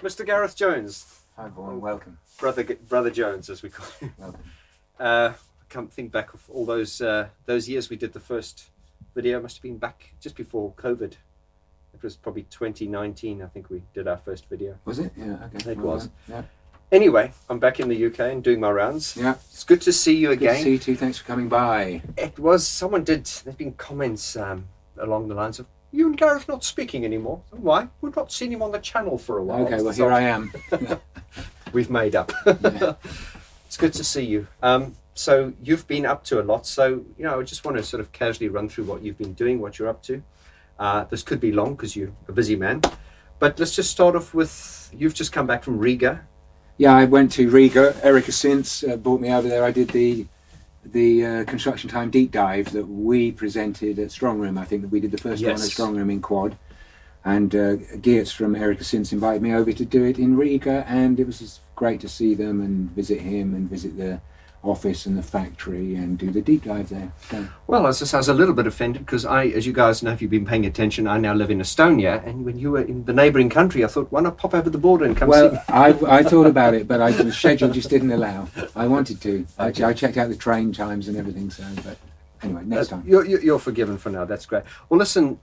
Mr. Gareth Jones. Hi, Vaughn. Welcome. Brother Jones, as we call him. Welcome. I can't think back of all those years we did the first video. Must have been back just before COVID. It was probably 2019, I think we did our first video. Was it? Yeah, okay. It was. Yeah. Anyway, I'm back in the UK and doing my rounds. Yeah. It's good to see you again. Good to see you too. Thanks for coming by. There's been comments along the lines of, you and Gareth not speaking anymore. Why? We've not seen him on the channel for a while. Okay, well, here I am. We've made up. Yeah. It's good to see you. So you've been up to a lot. So, I just want to sort of casually run through what you've been doing, what you're up to. This could be long because you're a busy man. But let's just start off with, you've just come back from Riga. Yeah, I went to Riga. Erica since brought me over there. I did the construction time deep dive that we presented at Strong Room. I think that we did the first one at Strong Room in Quad. And Geertz from Erica since invited me over to do it in Riga, and it was just great to see them and visit him and visit the office and the factory and do the deep dive there. So. Well, I was a little bit offended because as you guys know, if you've been paying attention, I now live in Estonia, and when you were in the neighbouring country, I thought, why not pop over the border and come see me? Well, I thought about it, but the schedule just didn't allow. I wanted to. Okay. I checked out the train times and everything, so, but anyway, next time. You're forgiven for now, that's great. Well, listen,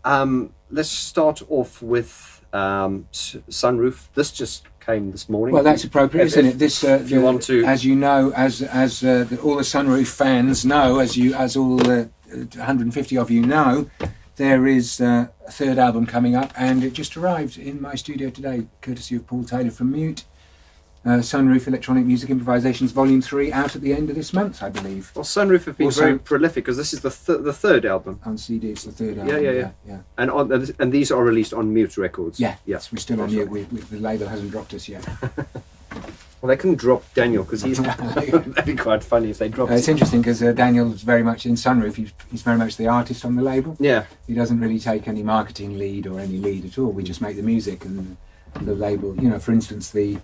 let's start off with Sunroof. This just came this morning. Well, that's appropriate, isn't it? This, if you want to, as you know, as all the Sunroof fans know, as all the 150 of you know, there is a third album coming up, and it just arrived in my studio today, courtesy of Paul Taylor from Mute. Sunroof Electronic Music Improvisations Volume 3 out at the end of this month, I believe. Well, Sunroof have been very prolific because this is the third album. On CD, it's the third album. Yeah. And these are released on Mute Records. Yeah, yes, we're still on Mute. The label hasn't dropped us yet. Well, they couldn't drop Daniel because that'd be quite funny if they dropped. It's interesting because Daniel's very much in Sunroof. He's very much the artist on the label. Yeah. He doesn't really take any marketing lead or any lead at all. We just make the music and the label. For instance, the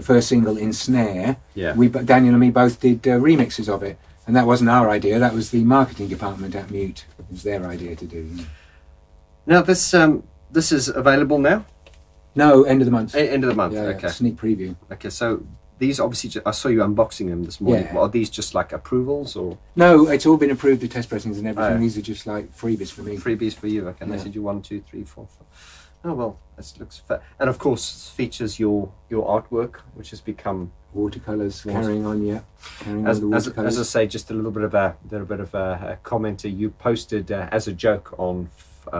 first single, In Snare, Daniel and me both did remixes of it, and that wasn't our idea. That was the marketing department at Mute. It was their idea to do. Now this is available now. No, end of the month. End of the month. Yeah, okay. Sneak preview. Okay, so these obviously, I saw you unboxing them this morning. Yeah. Well, are these just like approvals or? No, it's all been approved. The test pressings and everything. These are just like freebies for me. Freebies for you. Okay. And they said you 1, 2, 3, 4, 5. Oh well, this looks fair. And of course, features your artwork, which has become watercolors. Carrying on the watercolors. As I say, just a little bit of a commenter. You posted as a joke on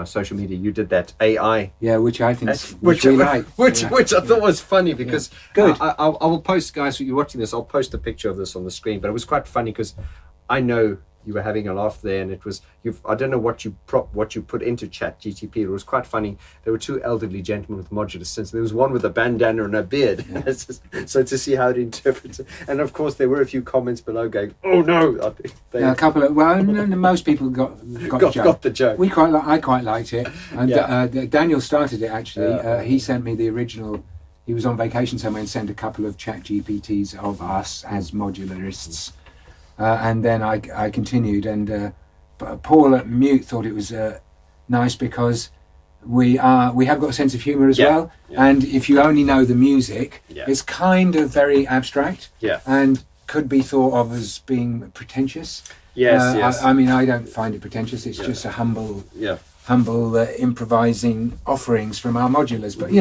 social media. You did that AI. Yeah, which I think which I thought was funny because good. I will post, guys. You're watching this. I'll post a picture of this on the screen. But it was quite funny because I know you were having a laugh there, and it was I don't know what you put into ChatGPT. It was quite funny. There were two elderly gentlemen with modular sense. There was one with a bandana and a beard. Yeah. So to see how it interprets it, and of course there were a few comments below going, "Oh no!" A couple of most people got the joke. I quite liked it, and Daniel started it actually. He sent me the original. He was on vacation somewhere and sent a couple of ChatGPTs of us as modularists. And then I continued, and Paul at Mute thought it was nice because we have got a sense of humour as well. Yeah. And if you only know the music, it's kind of very abstract, and could be thought of as being pretentious. Yes. I mean, I don't find it pretentious. It's just a humble improvising offerings from our modulars. But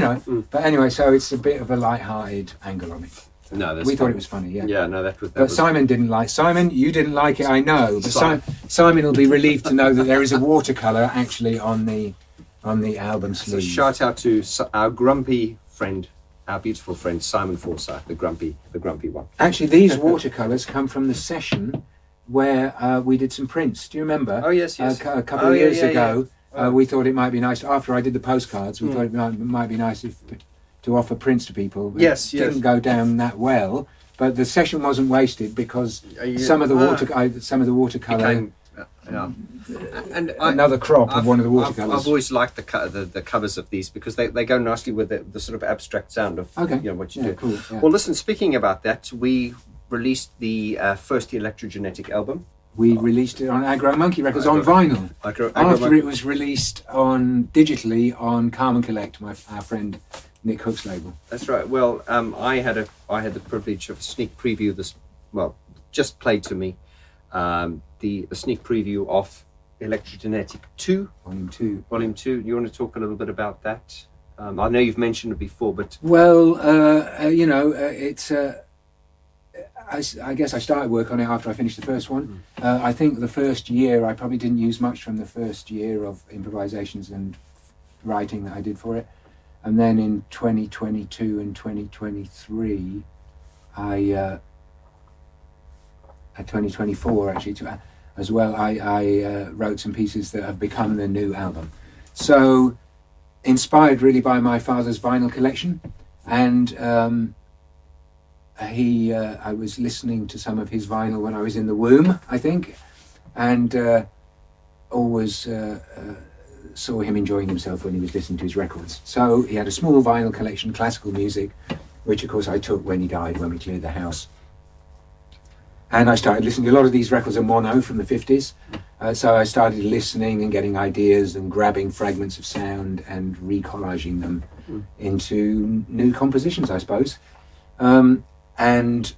but anyway, so it's a bit of a light-hearted angle on it. No, we thought it was funny, yeah. Yeah, no, But Simon didn't like. Simon, you didn't like it, I know. But Simon will be relieved to know that there is a watercolour actually on the album sleeve. So shout out to our grumpy friend, our beautiful friend Simon Forsyth, the grumpy one. Actually, these watercolours come from the session where we did some prints. Do you remember? Oh yes. A couple of years ago, we thought it might be nice. After I did the postcards, we thought it might be nice to offer prints to people. Yes. Didn't go down that well, but the session wasn't wasted because some of the watercolor. And another crop of one of the watercolors. I've always liked the covers of these because they go nicely with the sort of abstract sound of what you do. Cool, yeah. Well, listen. Speaking about that, we released the first Electrogenetic album. We released it on Agro Monkey Records on vinyl. After it was released digitally on Carmen Collect, our friend Nick Hook's label. That's right. Well, I had the privilege of a sneak preview. Just played to me the sneak preview of Electrogenesis 2, Volume 2. Volume 2. You want to talk a little bit about that? I know you've mentioned it before, but well, it's. I guess I started work on it after I finished the first one. I think the first year I probably didn't use much from the first year of improvisations and writing that I did for it. And then in 2022 and 2023, 2024 actually as well, I wrote some pieces that have become the new album. So inspired really by my father's vinyl collection, and I was listening to some of his vinyl when I was in the womb, I think, and always saw him enjoying himself when he was listening to his records. So he had a small vinyl collection, classical music, which of course I took when he died, when we cleared the house. And I started listening to a lot of these records in mono from the 50s. So I started listening and getting ideas and grabbing fragments of sound and recollaging them into new compositions, I suppose. And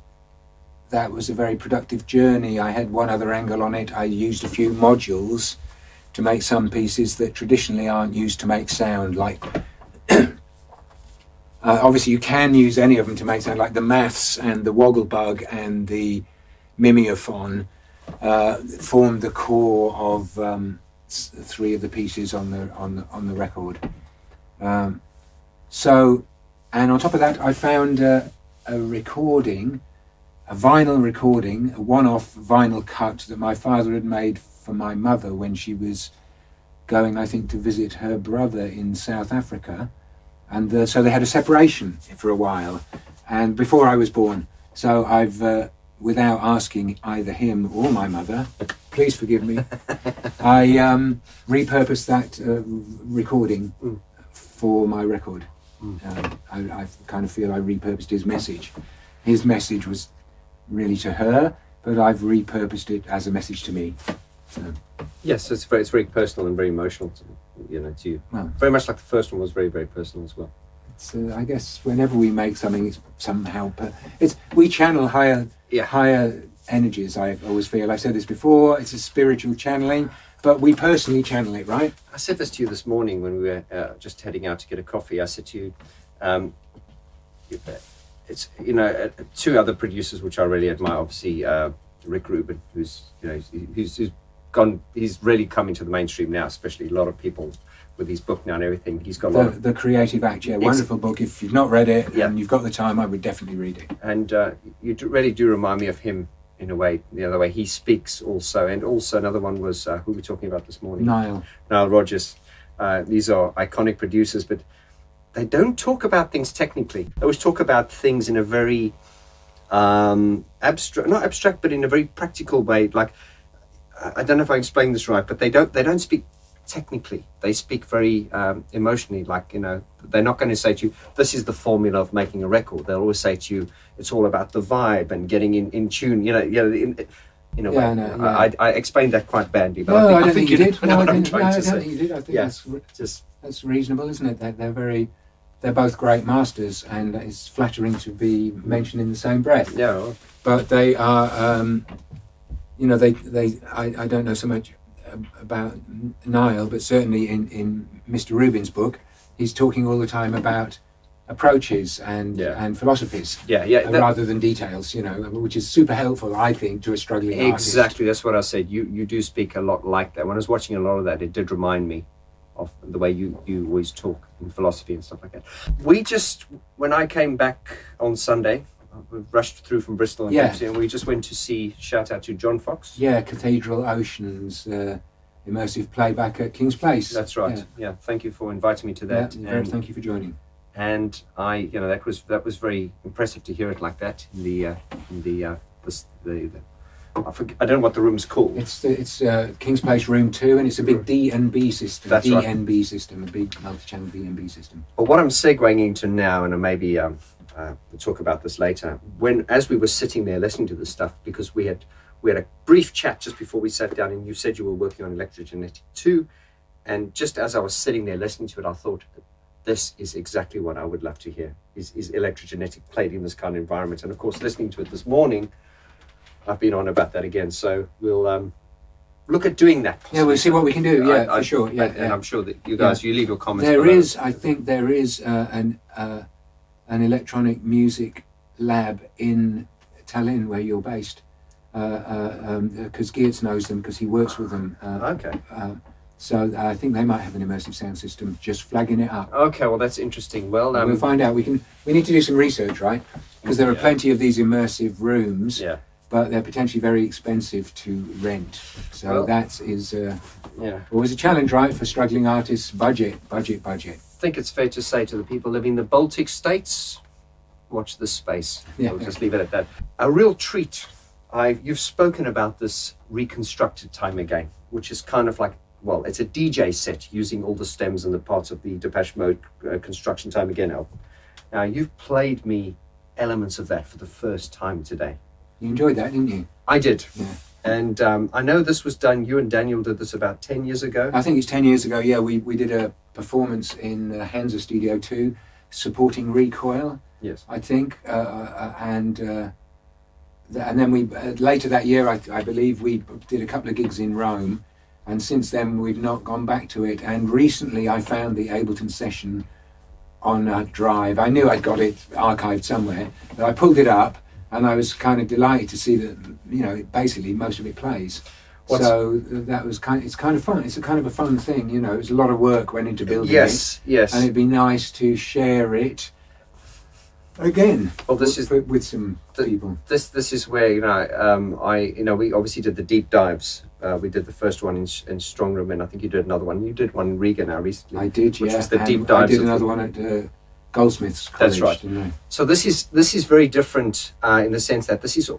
that was a very productive journey. I had one other angle on it. I used a few modules to make some pieces that traditionally aren't used to make sound, like obviously you can use any of them to make sound, like the maths and the wogglebug and the mimeophone formed the core of three of the pieces on the record. So, and on top of that, I found a recording, a vinyl recording, a one-off vinyl cut that my father had made for my mother when she was going, I think, to visit her brother in South Africa, and so they had a separation for a while, and before I was born. So I've, without asking either him or my mother, please forgive me, I repurposed that recording for my record. I kind of feel I repurposed his message. His message was really to her, but I've repurposed it as a message to me. So. Yes, it's very personal and very emotional, to you. Well, very much like the first one was very, very personal as well. It's, I guess whenever we make something, it's somehow we channel higher energies. I always feel. I said this before. It's a spiritual channeling, but we personally channel it, right? I said this to you this morning when we were just heading out to get a coffee. I said to you, it's two other producers which I really admire. Obviously, Rick Rubin, who's gone. He's really coming to the mainstream now, especially a lot of people with his book now and everything. He's got a lot of the Creative Act. Yeah, wonderful book. If you've not read it and you've got the time, I would definitely read it. And you really do remind me of him in a way. The way he speaks also, and also another one was who we were talking about this morning. Nile Rodgers. These are iconic producers, but they don't talk about things technically. They always talk about things in a very not abstract, but in a very practical way. Like, I don't know if I explained this right, but they don't speak technically. They speak very emotionally. Like, they're not going to say to you, this is the formula of making a record. They'll always say to you, it's all about the vibe and getting in tune. In a way. No, yeah. I explained that quite badly, but I think you did. I don't think you did. I think that's reasonable, isn't it? They're both great masters, and it's flattering to be mentioned in the same breath. Yeah. But they are, I don't know so much about Niall, but certainly in Mr. Rubin's book, he's talking all the time about approaches and philosophies, rather than details, which is super helpful, I think, to a struggling artist. Exactly, that's what I said. You do speak a lot like that. When I was watching a lot of that, it did remind me of the way you always talk in philosophy and stuff like that. When I came back on Sunday, we rushed through from Bristol and we just went to see, shout out to John Fox. Yeah, Cathedral Oceans, immersive playback at King's Place. That's right. Yeah, thank you for inviting me to that. And thank you for joining. And I, that was very impressive to hear it like that in the I don't know what the room's called. It's King's Place Room 2, and it's a big D&B system. That's DNB right. System, a big multi-channel DNB system. Well, what I'm segueing into now, and maybe we'll talk about this later, as we were sitting there listening to this stuff, because we had a brief chat just before we sat down, and you said you were working on Electrogenesis 2, and just as I was sitting there listening to it, I thought, this is exactly what I would love to hear, is Electrogenetic played in this kind of environment. And of course, listening to it this morning, I've been on about that again. So we'll look at doing that. Yeah, we'll see what we can do. Yeah, for sure. Yeah, and I'm sure that you guys, you leave your comments. I think there is an electronic music lab in Tallinn where you're based, because Geertz knows them because he works with them. Okay. So I think they might have an immersive sound system. Just flagging it up. Okay, well that's interesting. Well, we'll find out. We need to do some research, right? Because there are plenty of these immersive rooms. Yeah. But they're potentially very expensive to rent. So that is always a challenge, right, for struggling artists. Budget. I think it's fair to say to the people living in the Baltic states, watch this space. Yeah. We'll just leave it at that. A real treat. You've spoken about this reconstructed time again, which is kind of like, well, it's a DJ set using all the stems and the parts of the Depeche Mode Construction Time Again album. Now, you've played me elements of that for the first time today. You enjoyed that, didn't you? I did. Yeah. And I know this was done, you and Daniel did this about 10 years ago. I think it's 10 years ago, yeah. We did a performance in Hansa Studio 2 supporting Recoil. Yes. I think. And then we later that year, I believe, we did a couple of gigs in Rome. And since then, we've not gone back to it. And recently, I found the Ableton session on a drive. I knew I'd got it archived somewhere, but I pulled it up. And I was kind of delighted to see that, basically most of it plays. So that was it's kind of fun. It's a kind of a fun thing, It's a lot of work went into building it. Yes. And it'd be nice to share it again. Well, this is with some people. This is where we obviously did the deep dives. We did the first one in Strong Room, and I think you did another one. You did one in Riga now recently. I did, which was the deep dives. I did another one at Goldsmiths College. That's right. So this is very different in the sense that this is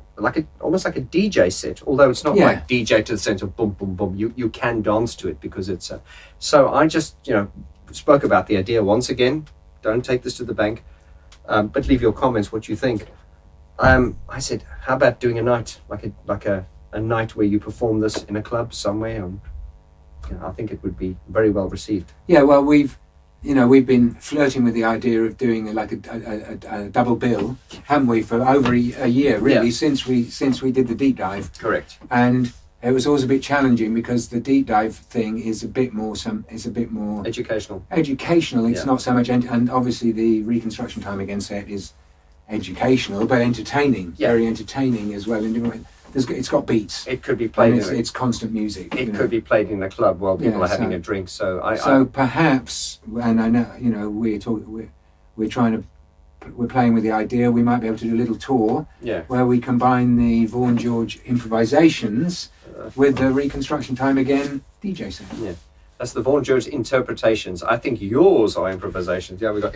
almost like a DJ set, although it's not like DJ to the sense of boom boom boom. You can dance to it because it's. So I just spoke about the idea once again. Don't take this to the bank, but leave your comments what you think. I said, how about doing a night like a night where you perform this in a club somewhere? I think it would be very well received. Yeah, well, we've been flirting with the idea of doing a double bill, haven't we, for over a year, really, since we did the deep dive. Correct. And it was always a bit challenging because the deep dive thing is a bit more educational. It's not so much, and obviously the Reconstruction Time Again set is educational but entertaining, very entertaining as well. It's got beats. It could be played. It's constant music. It could be played in a club while people are having a drink. So perhaps, and I know we're playing with the idea we might be able to do a little tour where we combine the Vaughn George improvisations with the Reconstruction Time Again DJ set. Yeah. That's the Vaughn George interpretations. I think yours are improvisations. Yeah, we got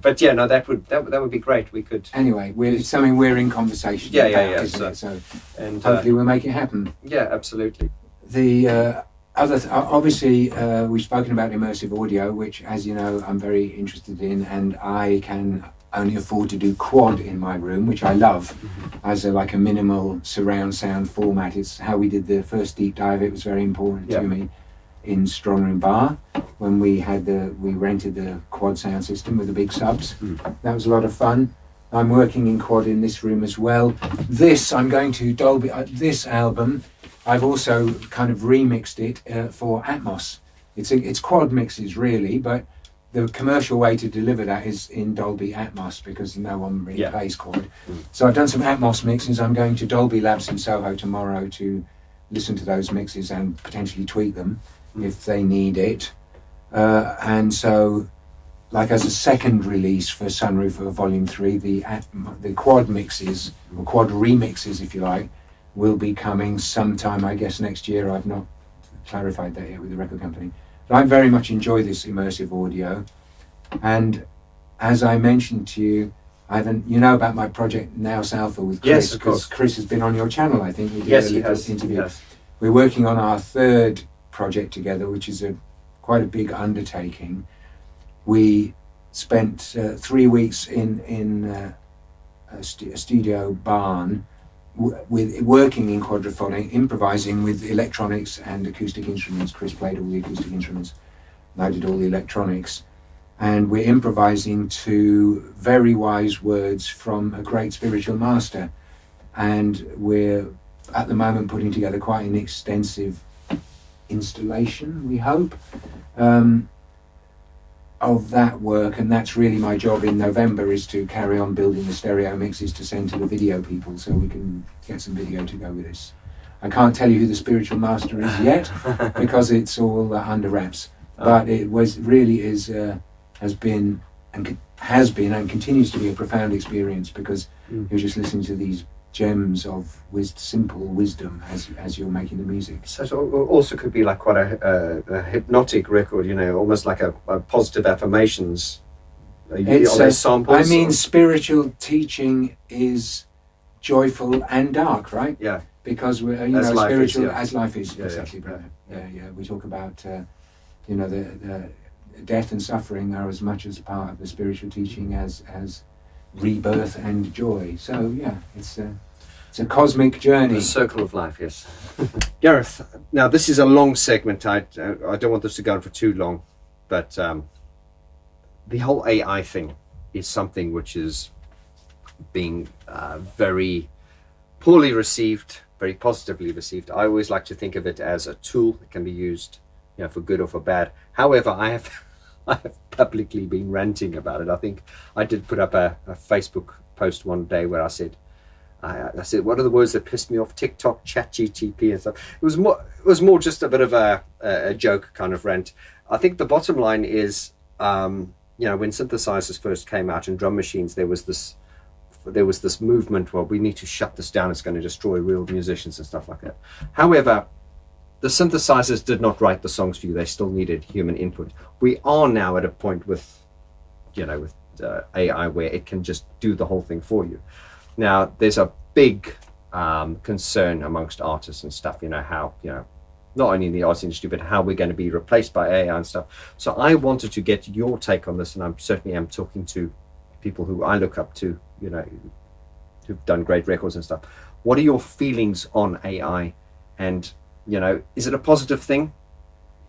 but that would be great. We could. Anyway, it's something we're in conversation about, isn't it? So hopefully we'll make it happen. Yeah, absolutely. The obviously we've spoken about immersive audio, which, as you know, I'm very interested in, and I can only afford to do quad in my room, which I love, as a minimal surround sound format. It's how we did the first deep dive. It was very important to me. In Strong Room Bar, when we rented the quad sound system with the big subs. That was a lot of fun. I'm working in quad in this room as well. I'm going to Dolby. This album, I've also kind of remixed it for Atmos. It's quad mixes really, but the commercial way to deliver that is in Dolby Atmos because no one really plays quad. So I've done some Atmos mixes. I'm going to Dolby Labs in Soho tomorrow to listen to those mixes and potentially tweak them if they need it. And so, as a second release for Sunroof Volume 3, the quad mixes, or quad remixes if you like, will be coming sometime, I guess, next year. I've not clarified that yet with the record company. But I very much enjoy this immersive audio. And as I mentioned to you, you know about my project Now Alpha with Chris. Yes, of course. Chris has been on your channel, I think. We did a little interview. Yes. We're working on our third project together, which is quite a big undertaking. We spent 3 weeks in a studio barn with working in quadraphonic, improvising with electronics and acoustic instruments. Chris played all the acoustic instruments, and I did all the electronics. and we're improvising to very wise words from a great spiritual master, and we're at the moment putting together quite an extensive installation, we hope, of that work, and that's really my job in November, is to carry on building the stereo mixes to send to the video people so we can get some video to go with this. I can't tell you who the spiritual master is yet because it's all under wraps, but it has been and continues to be a profound experience, because you're just listening to these gems of simple wisdom as you're making the music. So it also could be like quite a hypnotic record, you know, almost like a positive affirmations. Samples. I mean, spiritual teaching is joyful and dark, right? Yeah. Because we're, as spiritual life is, as life is. Yeah, exactly, yeah. brother. Yeah. We talk about, the death and suffering are as much as part of the spiritual teaching as rebirth and joy. So yeah, it's a cosmic journey. The circle of life, yes. Gareth, now this is a long segment. I don't want this to go on for too long, but the whole AI thing is something which is being very poorly received, very positively received. I always like to think of it as a tool that can be used, for good or for bad. However, I have publicly been ranting about it. I think I did put up a Facebook post one day where I said, what are the words that pissed me off? TikTok, ChatGTP and stuff. It was more just a bit of a joke kind of rant. I think the bottom line is, when synthesizers first came out and drum machines, there was this movement, well, we need to shut this down, it's going to destroy real musicians and stuff like that. However, the synthesizers did not write the songs for you. They still needed human input. We are now at a point with AI where it can just do the whole thing for you. Now, there's a big concern amongst artists and stuff, how, not only in the arts industry, but how we're going to be replaced by AI and stuff. So I wanted to get your take on this, and I certainly am talking to people who I look up to, who've done great records and stuff. What are your feelings on AI? And, is it a positive thing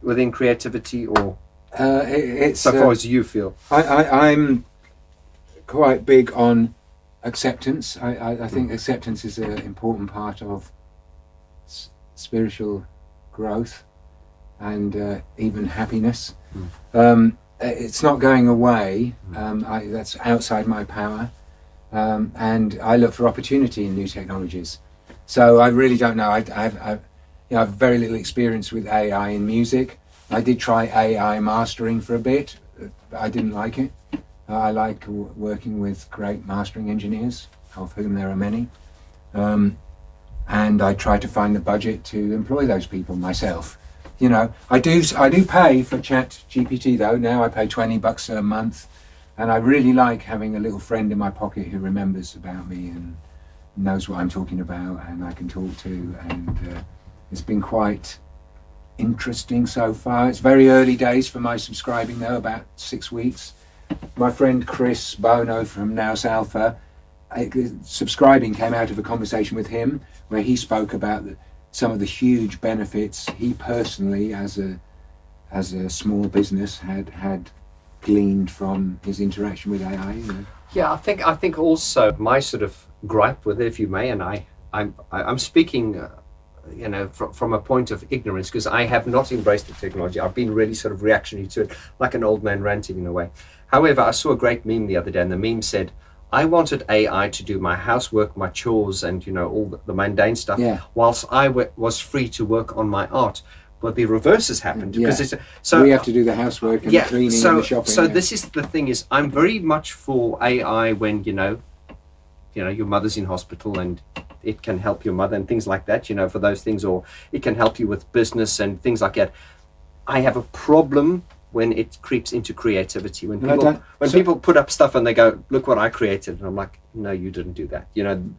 within creativity, or it's so far as you feel? I'm quite big on acceptance. I think acceptance is an important part of spiritual growth and even happiness. It's not going away. That's outside my power, and I look for opportunity in new technologies. So I really don't know. I have very little experience with AI in music. I did try AI mastering for a bit. I didn't like it. I like working with great mastering engineers, of whom there are many. And I try to find the budget to employ those people myself. I do pay for ChatGPT though. Now I pay $20 a month, and I really like having a little friend in my pocket who remembers about me and knows what I'm talking about, and I can talk to. And it's been quite interesting so far. It's very early days for my subscribing though, about 6 weeks. My friend Chris Bono from Nous Alpha, subscribing came out of a conversation with him where he spoke about some of the huge benefits he personally, as a small business, had gleaned from his interaction with AI. Yeah, I think also my sort of gripe with it, if you may, and I'm speaking, from a point of ignorance, because I have not embraced the technology. I've been really sort of reactionary to it, like an old man ranting in a way. However, I saw a great meme the other day, and the meme said, I wanted AI to do my housework, my chores, and all the mundane stuff, whilst I was free to work on my art. But the reverse has happened, because so we have to do the housework and the cleaning and the shopping. So this is the thing: is I'm very much for AI when your mother's in hospital and it can help your mother and things like that. For those things, or it can help you with business and things like that. I have a problem when it creeps into creativity, when people put up stuff and they go, look what I created, and I'm like, no, you didn't do that.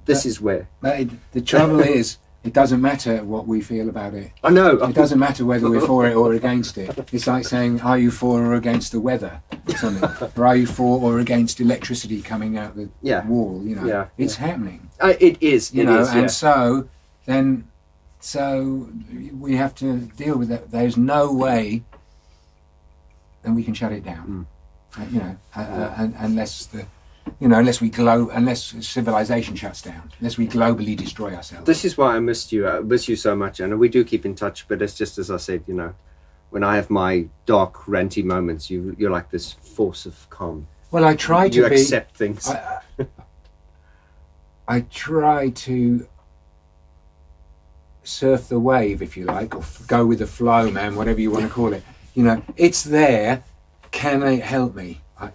This is where the trouble is, it doesn't matter what we feel about it. I know it doesn't matter whether we're for it or against it. It's like saying, are you for or against the weather or something, or are you for or against electricity coming out the wall? It's happening. It is, and so we have to deal with that. There's no way then we can shut it down. unless civilization shuts down, unless we globally destroy ourselves. This is why I missed you. I miss you so much, and we do keep in touch. But it's just as I said, when I have my dark, ranty moments, you're like this force of calm. Well, I try to accept things. I try to surf the wave, if you like, or go with the flow, man, whatever you want to call it. It's there. Can it help me? I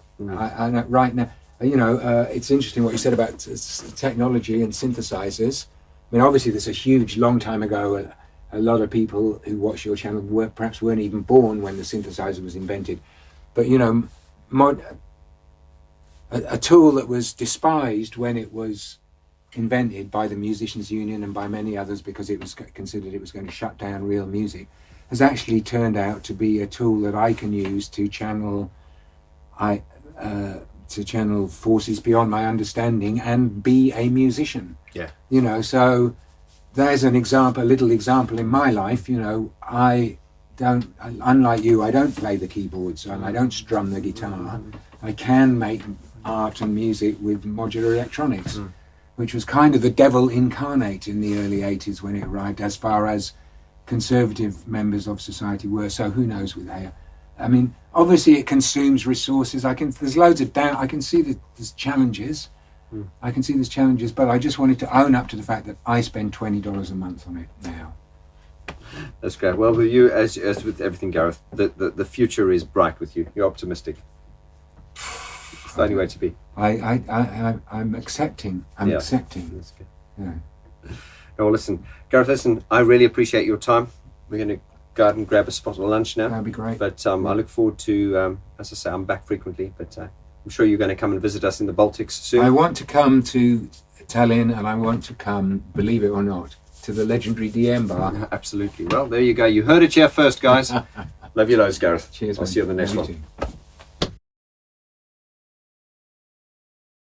right now, it's interesting what you said about technology and synthesizers. I mean, obviously, there's a huge, long time ago, a lot of people who watch your channel perhaps weren't even born when the synthesizer was invented. But, a tool that was despised when it was invented by the Musicians Union and by many others because it was considered it was going to shut down real music, has actually turned out to be a tool that I can use to channel forces beyond my understanding and be a musician. Yeah. So there's a little example in my life. I don't, unlike you, I don't play the keyboards and I don't strum the guitar. I can make art and music with modular electronics, which was kind of the devil incarnate in the early 80s when it arrived, as far as conservative members of society were. So who knows with AI? I mean, obviously it consumes resources. There's loads of doubt. I can see that there's challenges. But I just wanted to own up to the fact that I spend $20 a month on it now. That's great. Well, with you, as with everything, Gareth, the future is bright with you. You're optimistic. It's the only way to be. I'm accepting. Accepting. That's good. Yeah. Well, listen, Gareth, I really appreciate your time. We're going to go out and grab a spot of lunch now. That'd be great. But I look forward to, as I say, I'm back frequently, but I'm sure you're going to come and visit us in the Baltics soon. I want to come to Tallinn, and I want to come, believe it or not, to the legendary DM bar. Absolutely. Well, there you go. You heard it here first, guys. Love you loads, Gareth. Cheers, I'll see you on the next one. Too.